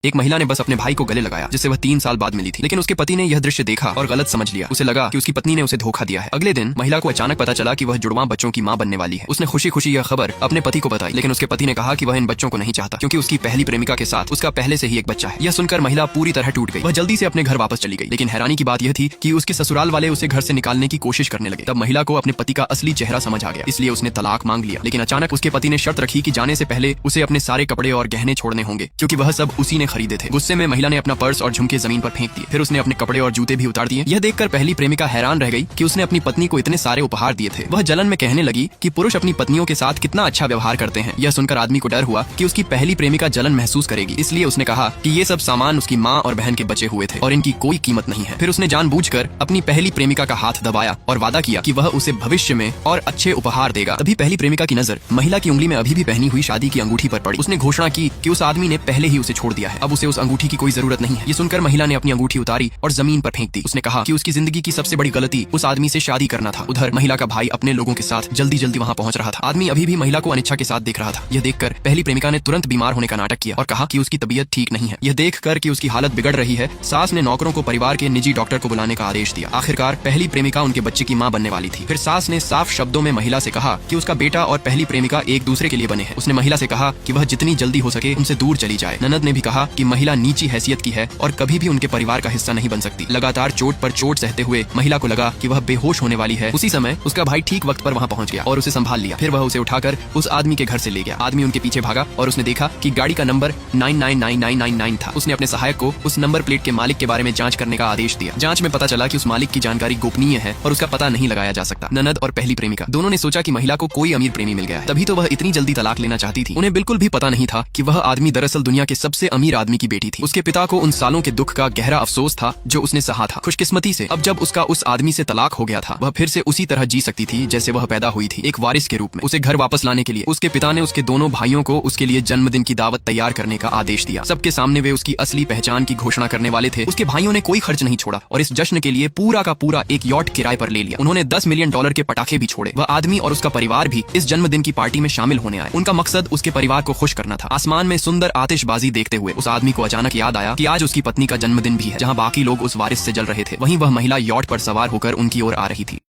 एक महिला ने बस अपने भाई को गले लगाया जिससे वह 3 साल बाद मिली थी, लेकिन उसके पति ने यह दृश्य देखा और गलत समझ लिया। उसे लगा कि उसकी पत्नी ने उसे धोखा दिया है। अगले दिन महिला को अचानक पता चला कि वह जुड़वां बच्चों की मां बनने वाली है। उसने खुशी खुशी यह खबर अपने पति को बताई, लेकिन उसके पति ने कहा कि वह इन बच्चों को नहीं चाहता क्योंकि उसकी पहली प्रेमिका के साथ उसका पहले से ही एक बच्चा है। यह सुनकर महिला पूरी तरह टूट गई। वह जल्दी से अपने घर वापस चली गई, लेकिन हैरानी की बात यह थी कि उसके ससुराल वाले उसे घर से निकालने की कोशिश करने लगे। तब महिला को अपने पति का असली चेहरा समझ आ गया, इसलिए उसने तलाक मांग लिया। लेकिन अचानक उसके पति ने शर्त रखी कि जाने से पहले उसे अपने सारे कपड़े और गहने छोड़ने होंगे क्योंकि वह सब उसी ने खरीदे थे। गुस्से में महिला ने अपना पर्स और झुमके जमीन पर फेंक दिए। फिर उसने अपने कपड़े और जूते भी उतार दिए। यह देखकर पहली प्रेमिका हैरान रह गई कि उसने अपनी पत्नी को इतने सारे उपहार दिए थे। वह जलन में कहने लगी कि पुरुष अपनी पत्नियों के साथ कितना अच्छा व्यवहार करते हैं। यह सुनकर आदमी को डर हुआ कि उसकी पहली प्रेमिका जलन महसूस करेगी, इसलिए उसने कहा कि ये सब सामान उसकी माँ और बहन के बचे हुए थे और इनकी कोई कीमत नहीं है। फिर उसने जानबूझकर अपनी पहली प्रेमिका का हाथ दबाया और वादा किया कि वह उसे भविष्य में और अच्छे उपहार देगा। तभी पहली प्रेमिका की नजर महिला की उंगली में अभी भी पहनी हुई शादी की अंगूठी पर पड़ी। उसने घोषणा की कि उस आदमी ने पहले ही उसे छोड़ दिया है, अब उसे उस अंगूठी की कोई जरूरत नहीं है। ये सुनकर महिला ने अपनी अंगूठी उतारी और जमीन पर फेंक दी। उसने कहा कि उसकी जिंदगी की सबसे बड़ी गलती उस आदमी से शादी करना था। उधर महिला का भाई अपने लोगों के साथ जल्दी जल्दी वहाँ पहुँच रहा था। आदमी अभी भी महिला को अनिच्छा के साथ देख रहा था। यह देखकर पहली प्रेमिका ने तुरंत बीमार होने का नाटक किया और कहा कि उसकी तबीयत ठीक नहीं है। यह देखकर कि उसकी हालत बिगड़ रही है, सास ने नौकरों को परिवार के निजी डॉक्टर को बुलाने का आदेश दिया। आखिरकार पहली प्रेमिका उनके बच्चे की मां बनने वाली थी। फिर सास ने साफ शब्दों में महिला से कहा कि उसका बेटा और पहली प्रेमिका एक दूसरे के लिए बने हैं। उसने महिला से कहा कि वह जितनी जल्दी हो सके उनसे दूर चली जाए। ननद ने भी कहा कि महिला नीची हैसियत की है और कभी भी उनके परिवार का हिस्सा नहीं बन सकती। लगातार चोट पर चोट सहते हुए महिला को लगा कि वह बेहोश होने वाली है। उसी समय उसका भाई ठीक वक्त पर वहाँ पहुँच गया और उसे संभाल लिया। फिर वह उसे उठाकर उस आदमी के घर से ले गया। आदमी उनके पीछे भागा और उसने देखा कि गाड़ी का नंबर 999999 था। उसने अपने सहायक को उस नंबर प्लेट के मालिक के बारे में जांच करने का आदेश दिया। जांच में पता चला कि उस मालिक की जानकारी गोपनीय है और उसका पता नहीं लगाया जा सकता। ननद और पहली प्रेमिका दोनों ने सोचा कि महिला को कोई अमीर प्रेमी मिल गया है, तभी तो वह इतनी जल्दी तलाक लेना चाहती थी। उन्हें बिल्कुल भी पता नहीं था कि वह आदमी दरअसल दुनिया के सबसे अमीर आदमी की बेटी थी। उसके पिता को उन सालों के दुख का गहरा अफसोस था जो उसने सहा था। खुशकिस्मती से अब जब उसका उस आदमी से तलाक हो गया था, वह फिर से उसी तरह जी सकती थी जैसे वह पैदा हुई थी, एक वारिस के रूप में। उसे घर वापस लाने के लिए उसके पिता ने उसके दोनों भाइयों को उसके लिए जन्मदिन की दावत तैयार करने का आदेश दिया। सबके सामने वे उसकी असली पहचान की घोषणा करने वाले थे। उसके भाइयों ने कोई खर्च नहीं छोड़ा और इस जश्न के लिए पूरा का पूरा एक यॉट किराए पर ले लिया। उन्होंने $10 मिलियन के पटाखे भी छोड़े। वह आदमी और उसका परिवार भी इस जन्मदिन की पार्टी में शामिल होने आए। उनका मकसद उसके परिवार को खुश करना था। आसमान में सुंदर आतिशबाजी देखते हुए उस आदमी को अचानक याद आया कि आज उसकी पत्नी का जन्मदिन भी है। जहाँ बाकी लोग उस वारिस से जल रहे थे, वहीं वह महिला यॉट पर सवार होकर उनकी ओर आ रही थी।